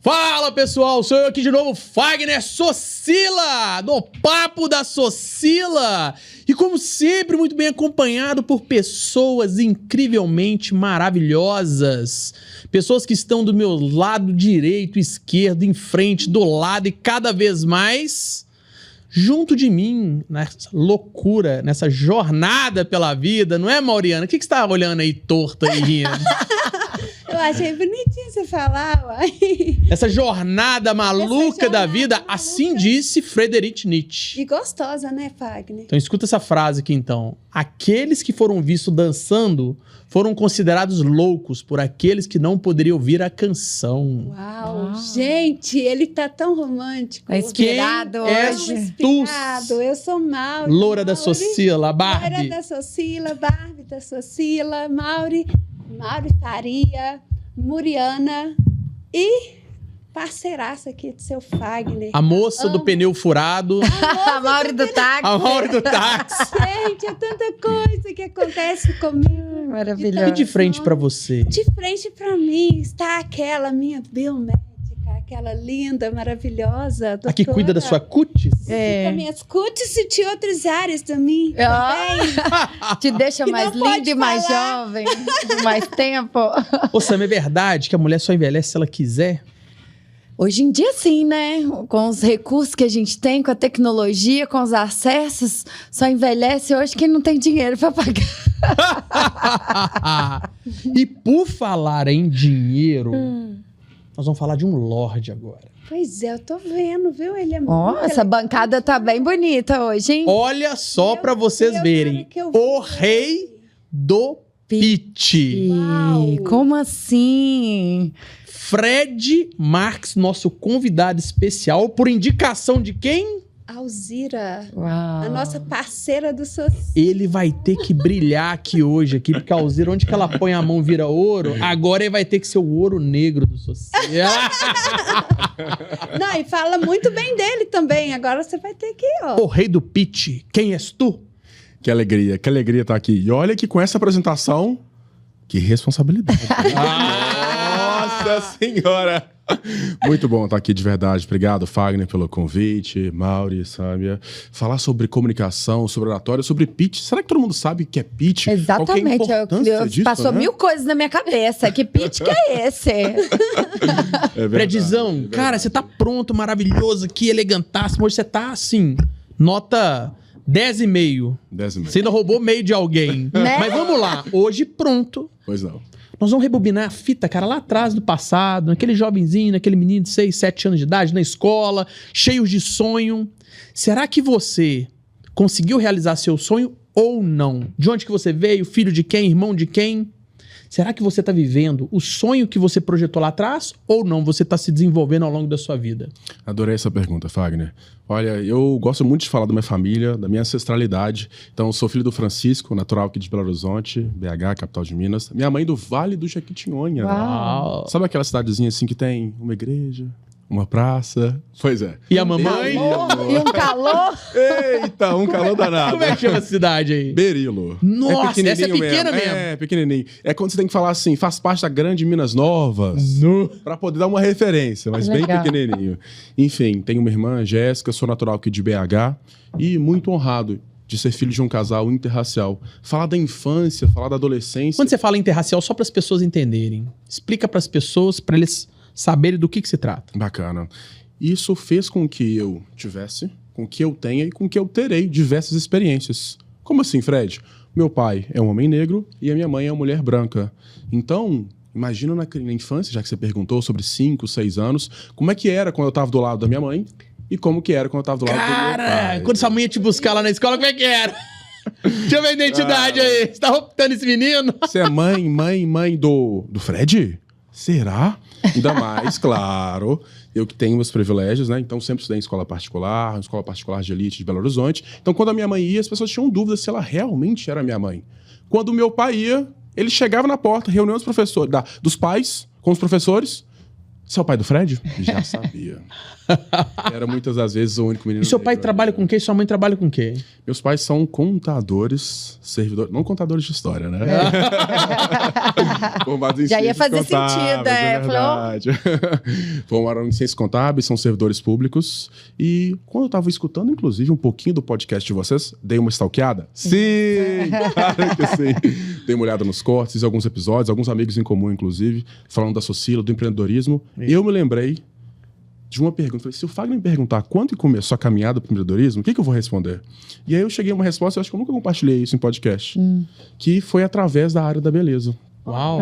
Fala pessoal, sou eu aqui de novo, Fagner Socila, do Papo da Socila. E como sempre, muito bem acompanhado por pessoas incrivelmente maravilhosas. Pessoas que estão do meu lado direito, esquerdo, em frente, do lado e cada vez mais junto de mim, nessa loucura, nessa jornada pela vida. Não é, Mauriana? O que você tá olhando aí torta e rindo? Eu achei bonitinho você falar, uai. Essa jornada maluca da vida, assim disse Friedrich Nietzsche. E gostosa, né, Fagner? Então escuta essa frase aqui então. Aqueles que foram vistos dançando foram considerados loucos por aqueles que não poderiam ouvir a canção. Uau. Gente, ele tá tão romântico. É inspirado hoje. Inspirado. Eu sou Mauri. Loura da Socila, Barbie. Loura da Socila, Barbie da Socila, Mauri Faria, Muriana e parceiraça aqui do seu Fagner. A moça do pneu furado. A Mauri do táxi. A Mauri do táxi. Gente, é tanta coisa que acontece comigo. Maravilhoso. E de frente pra você? De frente pra mim está aquela minha biomédica, aquela linda, maravilhosa doutora. A que cuida da sua cutis? Das minhas cutis e de outras áreas também. Te deixa Que mais não pode linda e mais falar. jovem, mais tempo. Ô Sam, é verdade que a mulher só envelhece se ela quiser? Hoje em dia, sim, né? Com os recursos que a gente tem, com a tecnologia, com os acessos, só envelhece hoje quem não tem dinheiro pra pagar. E por falar em dinheiro, nós vamos falar de um lorde agora. Pois é, eu tô vendo, viu? Ele é Ó, muito essa bancada tá bem bonita hoje, hein? Olha só Meu pra vocês Deus, verem. cara, que eu vi. O rei do pitch. Uau. Como assim? Fred Marques, nosso convidado especial, por indicação de quem? Alzira, Uau. a nossa parceira do social. Ele vai ter que brilhar aqui hoje, porque a Alzira, onde que ela põe a mão vira ouro, agora ele vai ter que ser o ouro negro do social. Não, e fala muito bem dele também. Agora você vai ter que, ó. O rei do pitch, quem és tu? Que alegria estar aqui. E olha que com essa apresentação, que responsabilidade. Nossa Senhora! Muito bom estar aqui de verdade. Obrigado, Fagner, pelo convite. Mauri, Sâmia. Falar sobre comunicação, sobre oratória, sobre pitch. Será que todo mundo sabe o que é pitch? Exatamente. Qual que é a importância disso, passou né? 1000 coisas na minha cabeça. Que pitch que é esse? É verdade, Fredzão, é verdade. cara, você tá pronto, maravilhoso aqui, elegantássimo. Hoje você tá assim, nota 10,5. 10 e meio. Você ainda roubou meio de alguém. Né? Mas vamos lá, hoje pronto. Pois não. Nós vamos rebobinar a fita, cara, lá atrás do passado, naquele jovenzinho, naquele menino de 6, 7 anos de idade, na escola, cheios de sonho. Será que você conseguiu realizar seu sonho ou não? De onde que você veio? Filho de quem? Irmão de quem? Será que você tá vivendo o sonho que você projetou lá atrás ou não? Você tá se desenvolvendo ao longo da sua vida? Adorei essa pergunta, Fagner. Olha, eu gosto muito de falar da minha família, da minha ancestralidade. Então, eu sou filho do Francisco, natural aqui de Belo Horizonte, BH, capital de Minas. Minha mãe do Vale do Jequitinhonha. Uau. Sabe aquela cidadezinha assim que tem uma igreja, uma praça? Pois é. E a mamãe? E um calor. Eita, um calor danado. Como é que chama a cidade aí? Berilo. Nossa, pequenininho essa é pequena mesmo. É, pequenininho. É quando você tem que falar assim, faz parte da grande Minas Novas, pra poder dar uma referência, mas bem Legal. pequenininho. Enfim, tenho uma irmã, Jéssica, sou natural aqui de BH e muito honrado de ser filho de um casal interracial. Falar da infância, falar da adolescência. Quando você fala interracial, só para as pessoas entenderem. Explica para as pessoas, para eles saberem do que se trata. Bacana. Isso fez com que eu tivesse, com que eu tenha e com que eu terei diversas experiências. Como assim, Fred? Meu pai é um homem negro e a minha mãe é uma mulher branca. Então, imagina na infância, já que você perguntou sobre 5, 6 anos, como é que era quando eu estava do lado da minha mãe e como que era quando eu estava do lado do meu Cara, pai. quando sua mãe ia te buscar lá na escola, como é que era? Deixa eu ver a identidade aí. Você tá optando esse menino? Você é mãe do Fred? Será? Ainda mais, claro. Eu que tenho meus privilégios, né? Então sempre estudei em escola particular de elite de Belo Horizonte. Então quando a minha mãe ia, as pessoas tinham dúvida se ela realmente era minha mãe. Quando o meu pai ia, ele chegava na porta, reunião dos professores, dos pais com os professores. Você é o pai do Fred? Já sabia. Era muitas das vezes o único menino. E seu pai negro trabalha ali, com o quê? E sua mãe trabalha com o quê? Meus pais são contadores, servidores. Não contadores de história, né? Formados em Já ia ciências fazer contábeis, sentido, é falou. verdade. Formaram em ciências contábeis, são servidores públicos. E quando eu tava escutando, inclusive, um pouquinho do podcast de vocês, dei uma stalkeada? Sim! Claro que sim. Dei uma olhada nos cortes, alguns episódios, alguns amigos em comum, inclusive, falando da Socila, do empreendedorismo. E eu me lembrei de uma pergunta. Falei, se o Fagner me perguntar quando que começou a caminhada para o empreendedorismo, o que eu vou responder? E aí eu cheguei a uma resposta, eu acho que eu nunca compartilhei isso em podcast, que foi através da área da beleza. Uau!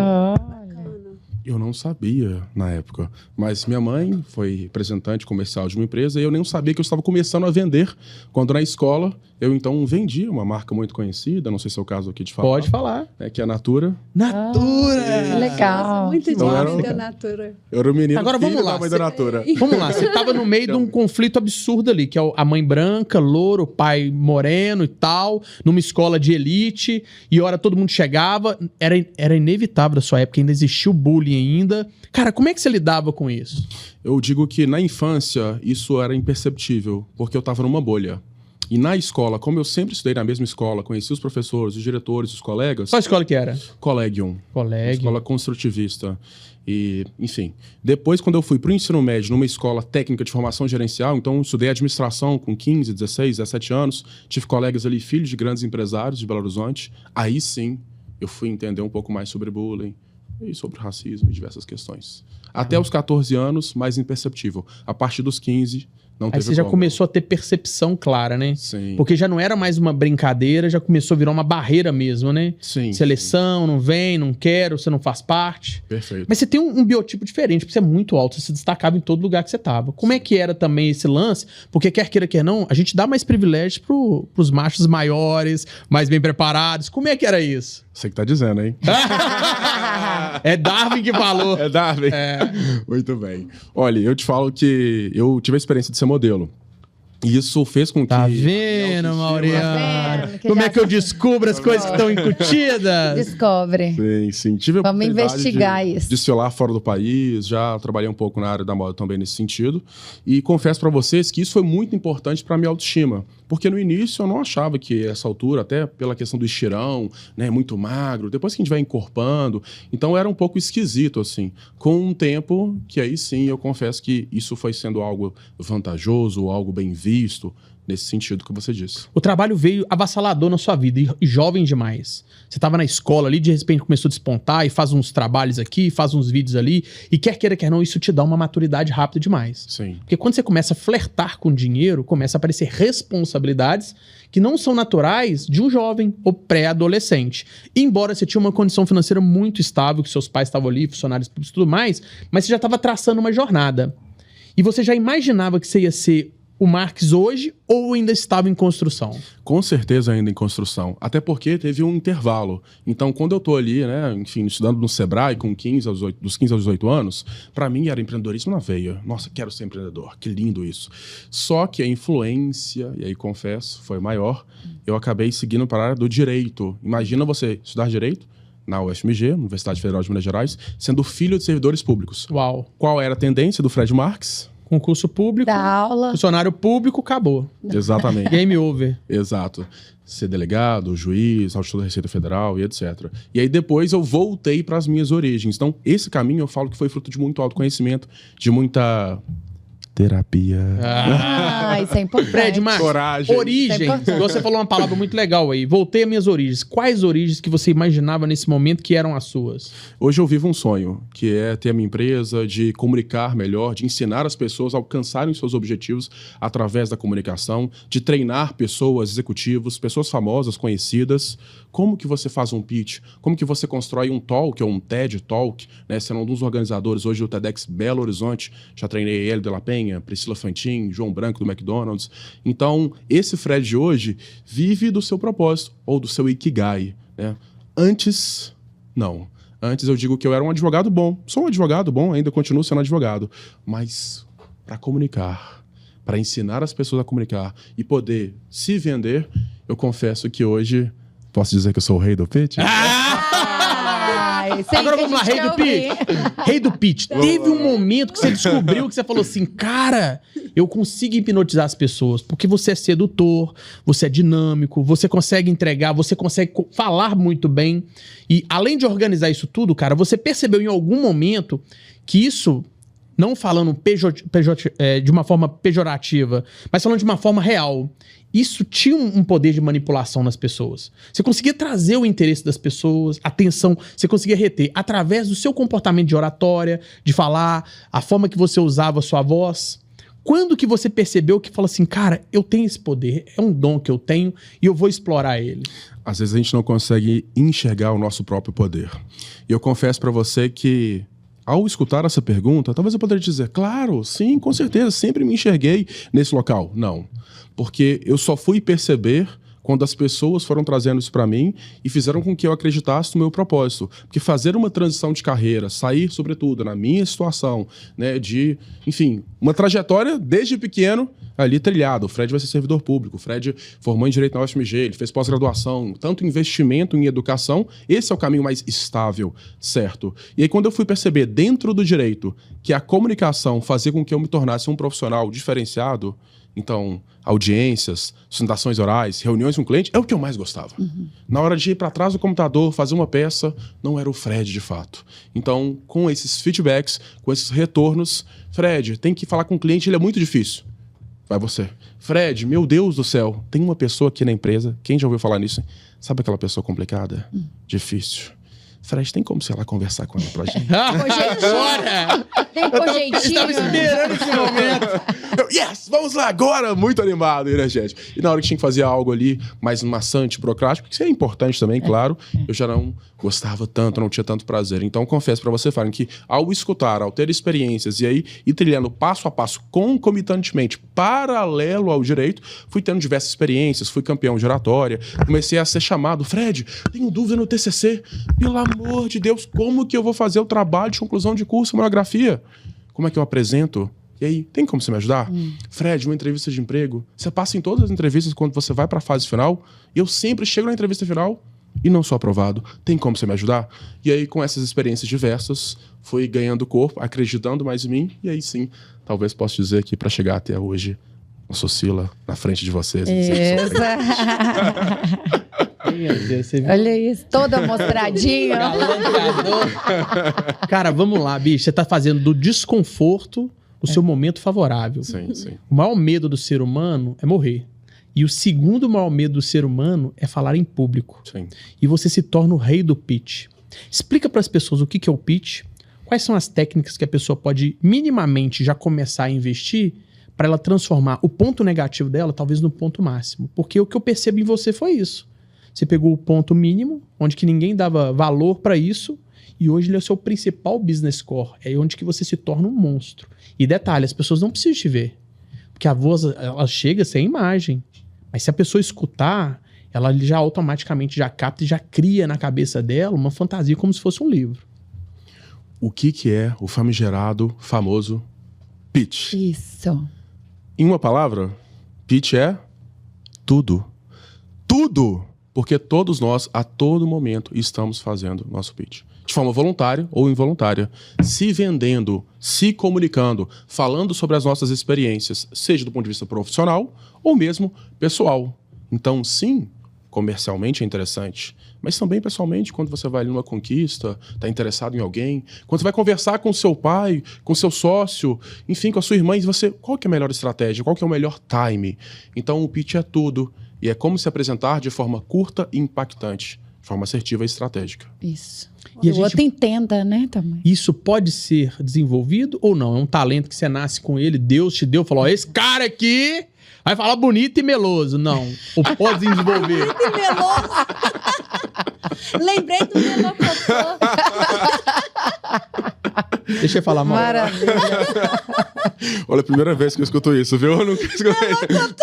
Eu não sabia na época, mas minha mãe foi representante comercial de uma empresa e eu nem sabia que eu estava começando a vender. Quando na escola, eu então vendia uma marca muito conhecida, não sei se é o caso aqui de falar. Pode falar. Que é a Natura. Natura! Legal. Nossa, muito Então, jovem era- da Natura. Eu era o menino Agora, filho vamos lá, da mãe da Natura. Vamos lá, você tava no meio de um conflito absurdo ali, que é a mãe branca, louro, o pai moreno e tal, numa escola de elite, e hora todo mundo chegava, era inevitável da sua época, ainda existia o bullying ainda. Cara, como é que você lidava com isso? Eu digo que na infância isso era imperceptível, porque eu estava numa bolha. E na escola, como eu sempre estudei na mesma escola, conheci os professores, os diretores, os colegas, Qual escola que era? Collegium, Colégio. escola construtivista. E, enfim, depois quando eu fui para o ensino médio numa escola técnica de formação gerencial, então estudei administração com 15, 16, 17 anos, tive colegas ali, filhos de grandes empresários de Belo Horizonte, aí sim eu fui entender um pouco mais sobre bullying e sobre racismo e diversas questões. Até os 14 anos, mais imperceptível. A partir dos 15, não Aí teve você já como. começou a ter percepção clara, né? Sim. Porque já não era mais uma brincadeira, já começou a virar uma barreira mesmo, né? Sim. Seleção, não vem, não quero, você não faz parte. Perfeito. Mas você tem um biotipo diferente, porque você é muito alto, você se destacava em todo lugar que você tava. Como é que era também esse lance? Porque quer queira, quer não, a gente dá mais privilégios pros machos maiores, mais bem preparados. Como é que era isso? Você que tá dizendo, hein? É Darwin que falou. É Darwin? Muito bem. Olha, eu te falo que eu tive a experiência de ser modelo. E isso fez com que... Tá vendo, Tá Mauriano? vendo? Que Como já é que eu descubro as coisas que estão incutidas? Descobre. Sim, sim. Tive a Vamos oportunidade investigar de isso. desfilar fora do país, já trabalhei um pouco na área da moda também nesse sentido. E confesso pra vocês que isso foi muito importante pra minha autoestima. Porque no início eu não achava que essa altura, até pela questão do estirão, né, muito magro, depois que a gente vai encorpando, então era um pouco esquisito, assim. Com um tempo que aí sim eu confesso que isso foi sendo algo vantajoso, algo bem visto, nesse sentido que você disse. O trabalho veio avassalador na sua vida e jovem demais. Você tava na escola ali, de repente começou a despontar e faz uns trabalhos aqui, faz uns vídeos ali. E quer queira, quer não, isso te dá uma maturidade rápida demais. Sim. Porque quando você começa a flertar com dinheiro, começa a aparecer responsabilidades que não são naturais de um jovem ou pré-adolescente. Embora você tinha uma condição financeira muito estável, que seus pais estavam ali, funcionários públicos e tudo mais, mas você já estava traçando uma jornada. E você já imaginava que você ia ser o Marques hoje ou ainda estava em construção? Com certeza ainda em construção. Até porque teve um intervalo. Então, quando eu tô ali, né, enfim, estudando no Sebrae com dos 15 aos 18 anos, pra mim era empreendedorismo na veia. Nossa, quero ser empreendedor. Que lindo isso. Só que a influência, e aí confesso, foi maior. Eu acabei seguindo para a área do direito. Imagina você estudar direito na UFMG, Universidade Federal de Minas Gerais, sendo filho de servidores públicos. Uau. Qual era a tendência do Fred Marques? Concurso público, Da aula. funcionário público, acabou. Exatamente. Game over. Exato. Ser delegado, juiz, auditor da Receita Federal e etc. E aí depois eu voltei para as minhas origens. Então, esse caminho eu falo que foi fruto de muito autoconhecimento, de muita terapia. Ah, isso é importante. Fred, Marcos, Coragem. origem. Isso é importante. Você falou uma palavra muito legal aí. Voltei às minhas origens. Quais origens que você imaginava nesse momento que eram as suas? Hoje eu vivo um sonho, que é ter a minha empresa, de comunicar melhor, de ensinar as pessoas a alcançarem seus objetivos através da comunicação, de treinar pessoas, executivos, pessoas famosas, conhecidas. Como que você faz um pitch? Como que você constrói um talk ou um TED Talk? Né? Sendo um dos organizadores hoje do TEDx Belo Horizonte. Já treinei Hélio de la Penha, Priscila Fantin, João Branco do McDonald's. Então, esse Fred de hoje vive do seu propósito ou do seu Ikigai. Né? Antes, não. Antes eu digo que eu era um advogado bom. Sou um advogado bom, ainda continuo sendo advogado. Mas para comunicar, para ensinar as pessoas a comunicar e poder se vender, eu confesso que hoje... Posso dizer que eu sou o rei do pitch? Ah, Sim, Agora que a vamos lá, gente rei do quer pitch. Rei do pitch. Teve um momento que você descobriu que você falou assim, cara, eu consigo hipnotizar as pessoas, porque você é sedutor, você é dinâmico, você consegue entregar, você consegue falar muito bem. E além de organizar isso tudo, cara, você percebeu em algum momento que isso, não falando de uma forma pejorativa, mas falando de uma forma real, isso tinha um poder de manipulação nas pessoas. Você conseguia trazer o interesse das pessoas, a atenção, você conseguia reter através do seu comportamento de oratória, de falar, a forma que você usava a sua voz. Quando que você percebeu que falou assim, cara, eu tenho esse poder, é um dom que eu tenho e eu vou explorar ele? Às vezes a gente não consegue enxergar o nosso próprio poder. E eu confesso pra você que, ao escutar essa pergunta, talvez eu poderia dizer, claro, sim, com certeza, sempre me enxerguei nesse local. Não, porque eu só fui perceber quando as pessoas foram trazendo isso para mim e fizeram com que eu acreditasse no meu propósito. Porque fazer uma transição de carreira, sair, sobretudo, na minha situação, né, de, enfim, uma trajetória desde pequeno ali trilhada. O Fred vai ser servidor público, o Fred formou em Direito na UFMG, ele fez pós-graduação, tanto investimento em educação, esse é o caminho mais estável, certo? E aí quando eu fui perceber dentro do direito que a comunicação fazia com que eu me tornasse um profissional diferenciado, então, audiências, sustentações orais, reuniões com o cliente, é o que eu mais gostava. Na hora de ir para trás do computador, fazer uma peça, não era o Fred de fato. Então, com esses feedbacks, com esses retornos, Fred, tem que falar com o cliente, ele é muito difícil. Vai você. Fred, meu Deus do céu, tem uma pessoa aqui na empresa, quem já ouviu falar nisso? Sabe aquela pessoa complicada? Difícil. Fred, tem como, sei lá, conversar com ela pra gente? Agora! Tem com jeitinho. Estava esperando esse momento. Yes, vamos lá agora! Muito animado, energético. E na hora que tinha que fazer algo ali mais maçante, burocrático, que isso é importante também, claro, eu já não gostava tanto, não tinha tanto prazer. Então, confesso pra você, Fábio, que ao escutar, ao ter experiências e aí ir trilhando passo a passo, concomitantemente, paralelo ao direito, fui tendo diversas experiências, fui campeão de oratória, comecei a ser chamado, Fred, tenho dúvida no TCC, pelo amor de Deus, como que eu vou fazer o trabalho de conclusão de curso, monografia? Como é que eu apresento? E aí, tem como você me ajudar? Fred, uma entrevista de emprego, você passa em todas as entrevistas quando você vai para a fase final, e eu sempre chego na entrevista final e não sou aprovado. Tem como você me ajudar? E aí, com essas experiências diversas, fui ganhando corpo, acreditando mais em mim, e aí sim, talvez possa dizer que para chegar até hoje, eu sou Sila na frente de vocês. Isso. Meu Deus, você viu? Olha isso, toda mostradinha. Cara, vamos lá, bicho. Você tá fazendo do desconforto o seu momento favorável. Sim, sim. O maior medo do ser humano é morrer. E o segundo maior medo do ser humano é falar em público. Sim. E você se torna o rei do pitch. Explica para as pessoas o que é o pitch, quais são as técnicas que a pessoa pode minimamente já começar a investir para ela transformar o ponto negativo dela talvez no ponto máximo. Porque o que eu percebo em você foi isso. Você pegou o ponto mínimo, onde que ninguém dava valor para isso, e hoje ele é o seu principal business core. É onde que você se torna um monstro. E detalhe, as pessoas não precisam te ver. Porque a voz, ela chega sem imagem. Mas se a pessoa escutar, ela já automaticamente já capta e já cria na cabeça dela uma fantasia como se fosse um livro. O que é o famigerado, famoso pitch? Isso. Em uma palavra, pitch é tudo. Tudo! Porque todos nós, a todo momento, estamos fazendo nosso pitch. De forma voluntária ou involuntária. Se vendendo, se comunicando, falando sobre as nossas experiências, seja do ponto de vista profissional ou mesmo pessoal. Então, sim, comercialmente é interessante, mas também pessoalmente, quando você vai ali numa conquista, está interessado em alguém, quando você vai conversar com seu pai, com seu sócio, enfim, com a sua irmã, e você, qual que é a melhor estratégia, qual que é o melhor time? Então, o pitch é tudo. E é como se apresentar de forma curta e impactante, de forma assertiva e estratégica. Isso. E E a o gente- outro entenda, né, também. Isso pode ser desenvolvido ou não? É um talento que você nasce com ele, Deus te deu, falou, ó, esse cara aqui vai falar bonito e meloso. Não, ou pode desenvolver. Que meloso! Lembrei do melocotô. Deixa eu falar mal. Maravilha. Olha, a primeira vez que eu escuto isso, viu? Eu nunca escutei.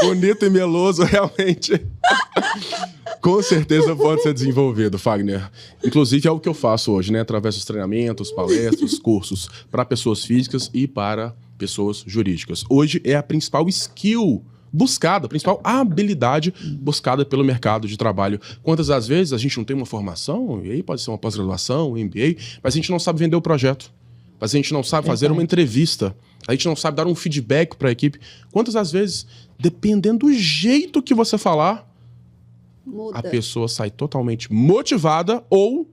Bonito e meloso, realmente. Com certeza pode ser desenvolvido, Fagner. Inclusive é o que eu faço hoje, né? Através dos treinamentos, palestras, cursos para pessoas físicas e para pessoas jurídicas. Hoje é a principal skill buscada, a principal habilidade buscada pelo mercado de trabalho. Quantas das vezes a gente não tem uma formação, e aí pode ser uma pós-graduação, um MBA, mas a gente não sabe vender o projeto, mas a gente não sabe fazer uma entrevista, a gente não sabe dar um feedback para a equipe. Quantas das vezes, dependendo do jeito que você falar, Muda. a pessoa sai totalmente motivada ou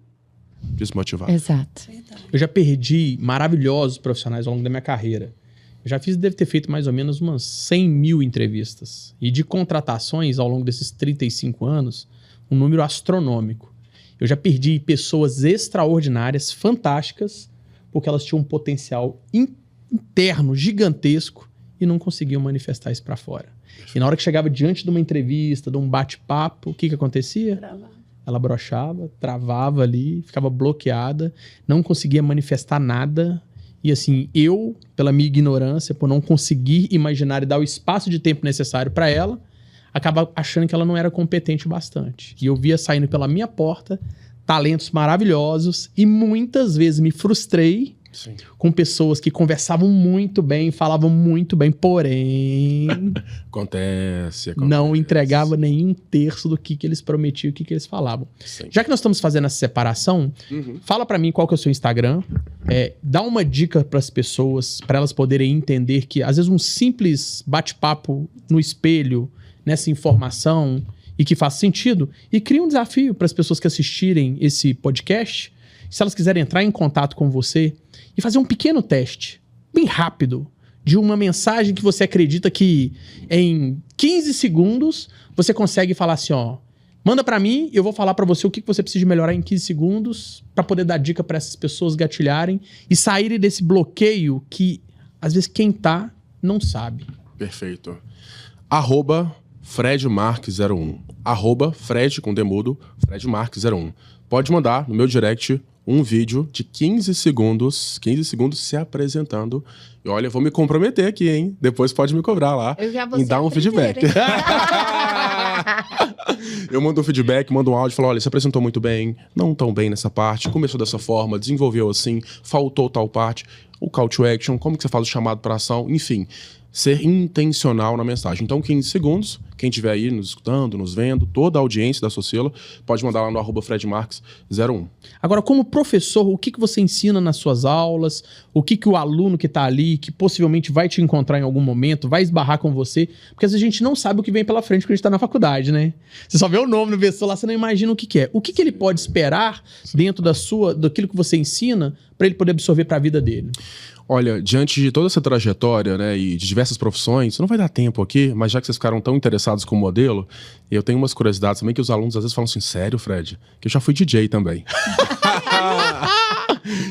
desmotivada. Exato. Eu já perdi maravilhosos profissionais ao longo da minha carreira. Eu já devo ter feito mais ou menos umas 100 mil entrevistas. E de contratações ao longo desses 35 anos, um número astronômico. Eu já perdi pessoas extraordinárias, fantásticas, porque elas tinham um potencial interno gigantesco e não conseguiam manifestar isso para fora. E na hora que chegava diante de uma entrevista, de um bate-papo, o que acontecia? Travava. Ela broxava, travava ali, ficava bloqueada, não conseguia manifestar nada. E assim, eu, pela minha ignorância, por não conseguir imaginar e dar o espaço de tempo necessário para ela, acaba achando que ela não era competente o bastante. E eu via saindo pela minha porta talentos maravilhosos e muitas vezes me frustrei Sim. com pessoas que conversavam muito bem, falavam muito bem, porém Acontece. não entregava nem um terço do que eles prometiam, o que eles falavam. Sim. Já que nós estamos fazendo essa separação, fala pra mim qual que é o seu Instagram, dá uma dica pras pessoas, pra elas poderem entender que às vezes um simples bate-papo no espelho, nessa informação, e que faz sentido, e cria um desafio para as pessoas que assistirem esse podcast, se elas quiserem entrar em contato com você e fazer um pequeno teste, bem rápido, de uma mensagem que você acredita que em 15 segundos você consegue falar assim, ó, manda pra mim e eu vou falar pra você o que você precisa melhorar em 15 segundos pra poder dar dica pra essas pessoas gatilharem e saírem desse bloqueio que às vezes quem tá não sabe. Perfeito. @FredMarques01. @Fred com demudo, FredMarques01. Pode mandar no meu direct um vídeo de 15 segundos se apresentando. E olha, eu vou me comprometer aqui, hein? Depois pode me cobrar lá Eu já vou e ser dar um a primeira, feedback. Eu mando um feedback, mando um áudio e falo, olha, você apresentou muito bem, não tão bem nessa parte, começou dessa forma, desenvolveu assim, faltou tal parte, o call to action, como que você faz o chamado para ação, enfim, ser intencional na mensagem. Então, 15 segundos, quem estiver aí nos escutando, nos vendo, toda a audiência da Socila, pode mandar lá no @FredMarques01. Agora, como professor, o que você ensina nas suas aulas? O que o aluno que está ali, que possivelmente vai te encontrar em algum momento, vai esbarrar com você? Porque às vezes a gente não sabe o que vem pela frente quando a gente está na faculdade, né? Você só vê o nome do professor lá, você não imagina o que é. O que ele pode esperar dentro daquilo que você ensina para ele poder absorver para a vida dele? Olha, diante de toda essa trajetória, né, e de diversas profissões, não vai dar tempo aqui, mas já que vocês ficaram tão interessados com o modelo, eu tenho umas curiosidades também que os alunos às vezes falam assim, sério, Fred? Que eu já fui DJ também.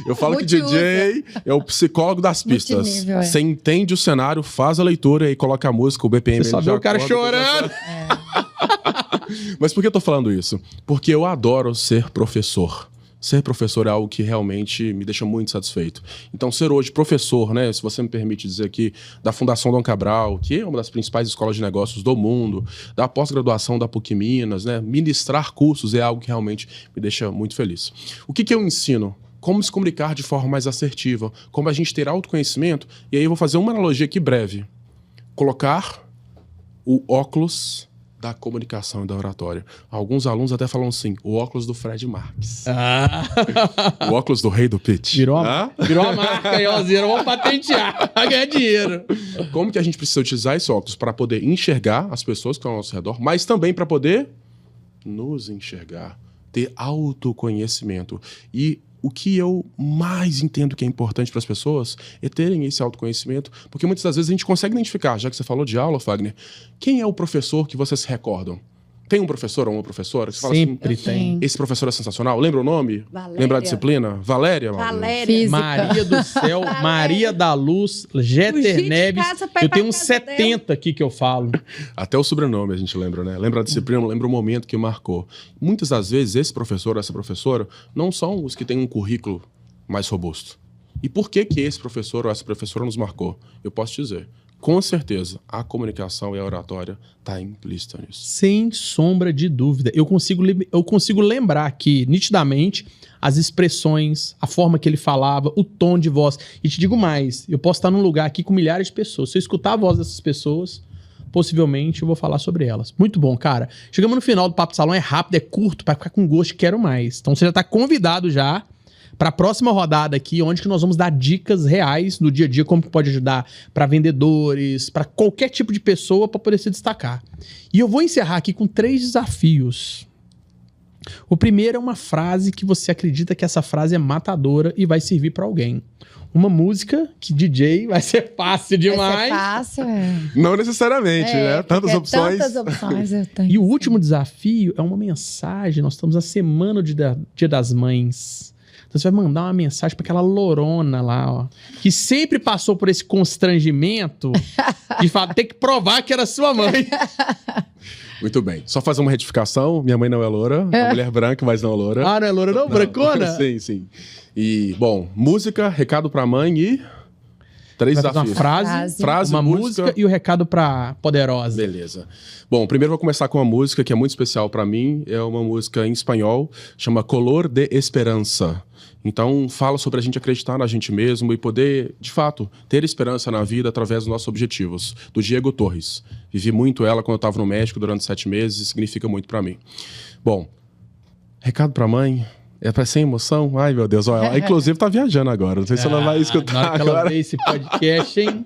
Eu falo que DJ é o psicólogo das pistas. Multinível, é. Você entende o cenário, faz a leitura e coloca a música, o BPM. Você só vê o cara chorando. Mas por que eu tô falando isso? Porque eu adoro ser professor. Ser professor é algo que realmente me deixa muito satisfeito. Então, ser hoje professor, né, se você me permite dizer aqui, da Fundação Dom Cabral, que é uma das principais escolas de negócios do mundo, da pós-graduação da PUC Minas, né, ministrar cursos é algo que realmente me deixa muito feliz. O que eu ensino? Como se comunicar de forma mais assertiva, como a gente ter autoconhecimento, e aí eu vou fazer uma analogia aqui breve. Colocar o óculos da comunicação e da oratória. Alguns alunos até falam assim, o óculos do Fred Marques. O óculos do rei do pitch. Virou a marca aí, ó, Zero, vamos patentear, vai ganhar dinheiro. Como que a gente precisa utilizar esse óculos para poder enxergar as pessoas que estão ao nosso redor, mas também para poder nos enxergar, ter autoconhecimento. E o que eu mais entendo que é importante para as pessoas é terem esse autoconhecimento, porque muitas das vezes a gente consegue identificar, já que você falou de aula, Fagner, quem é o professor que vocês se recordam? Tem um professor ou uma professora que você fala Sempre assim, tem. esse professor é sensacional? Lembra o nome? Valéria. Lembra a disciplina? Valéria? Valéria. Física. Maria do Céu, Valéria. Maria da Luz, Jeter Fugir de Neves. casa pra ir Eu tenho pra uns casa 70 aqui que eu falo. Até o sobrenome a gente lembra, né? Lembra a disciplina, lembra o momento que marcou. Muitas das vezes, esse professor ou essa professora não são os que têm um currículo mais robusto. E por que esse professor ou essa professora nos marcou? Eu posso te dizer, com certeza, a comunicação e a oratória está implícita nisso. Sem sombra de dúvida. Eu consigo lembrar aqui, nitidamente, as expressões, a forma que ele falava, o tom de voz. E te digo mais, eu posso estar num lugar aqui com milhares de pessoas. Se eu escutar a voz dessas pessoas, possivelmente eu vou falar sobre elas. Muito bom, cara. Chegamos no final do Papo de Salão, é rápido, é curto, pra ficar com gosto, quero mais. Então você já tá convidado já para a próxima rodada aqui, onde que nós vamos dar dicas reais do dia a dia, como que pode ajudar para vendedores, para qualquer tipo de pessoa para poder se destacar. E eu vou encerrar aqui com 3 desafios. O primeiro é uma frase que você acredita que essa frase é matadora e vai servir para alguém. Uma música que DJ vai ser fácil demais. Vai ser fácil, é. Não necessariamente, né? Tantas opções. Tantas opções eu tenho. E o último desafio é uma mensagem. Nós estamos na semana do Dia das Mães. Então você vai mandar uma mensagem para aquela lorona lá, ó, que sempre passou por esse constrangimento de ter que provar que era sua mãe. Muito bem. Só fazer uma retificação. Minha mãe não é loura. É uma mulher branca, mas não loura. Ah, não é loura não? Brancona? Sim, sim. E, bom, música, recado pra mãe e... 3 desafios. Uma frase, uma música e o recado pra poderosa. Beleza. Bom, primeiro vou começar com uma música que é muito especial pra mim. É uma música em espanhol, chama Color de Esperança. Então, fala sobre a gente acreditar na gente mesmo e poder, de fato, ter esperança na vida através dos nossos objetivos. Do Diego Torres. Vivi muito ela quando eu estava no México durante 7 meses e significa muito pra mim. Bom, recado pra mãe... É pra ser emoção? Ai, meu Deus. Ó, ela, inclusive, tá viajando agora. Não sei se ela vai escutar na hora que agora. ela vê esse podcast, hein?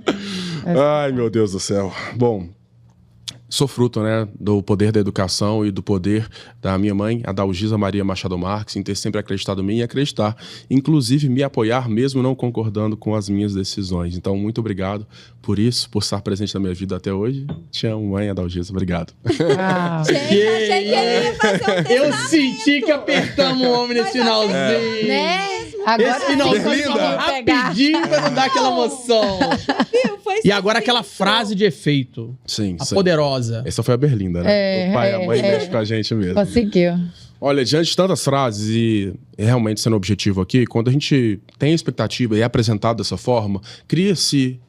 Ai, meu Deus do céu. Bom, sou fruto, né, do poder da educação e do poder da minha mãe, a Dalgisa Maria Machado Marques, em ter sempre acreditado em mim e acreditar. Inclusive, me apoiar mesmo não concordando com as minhas decisões. Então, muito obrigado por isso, por estar presente na minha vida até hoje. Te amo, mãe, a Dalgisa. Obrigado. Gente, achei que ele ia fazer um testamento. Eu senti que apertamos o homem nesse finalzinho. Né? Agora Esse finalzinho conseguiu rapidinho pra não dar aquela emoção. Viu? Foi E agora aquela frase de efeito. Sim, A sim. poderosa. Essa foi a Berlinda, né? O pai e a mãe mexem com a gente mesmo. Conseguiu. Olha, diante de tantas frases e realmente sendo objetivo aqui, quando a gente tem a expectativa e é apresentado dessa forma, cria-se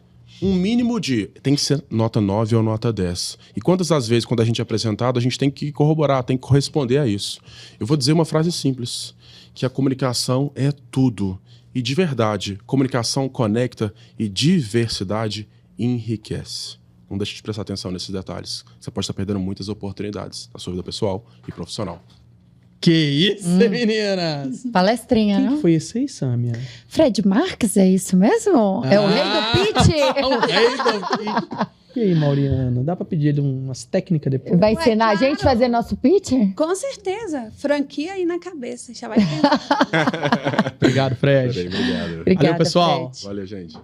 um mínimo de... Tem que ser nota 9 ou nota 10. E quantas das vezes, quando a gente é apresentado, a gente tem que corroborar, tem que corresponder a isso. Eu vou dizer uma frase simples, que a comunicação é tudo. E de verdade, comunicação conecta e diversidade enriquece. Não deixe de prestar atenção nesses detalhes. Você pode estar perdendo muitas oportunidades na sua vida pessoal e profissional. Que isso, meninas? Palestrinha, Quem não? foi esse aí, Sâmia? Fred Marques, é isso mesmo? É o rei do pitch? O rei do pitch. E aí, Mauriana, dá pra pedir ele umas técnicas depois? Vai ensinar a gente a fazer nosso pitch? Com certeza. Franquia aí na cabeça. Já vai ter. Obrigado, Fred. Obrigado. Obrigada, pessoal. Fred. Valeu, gente.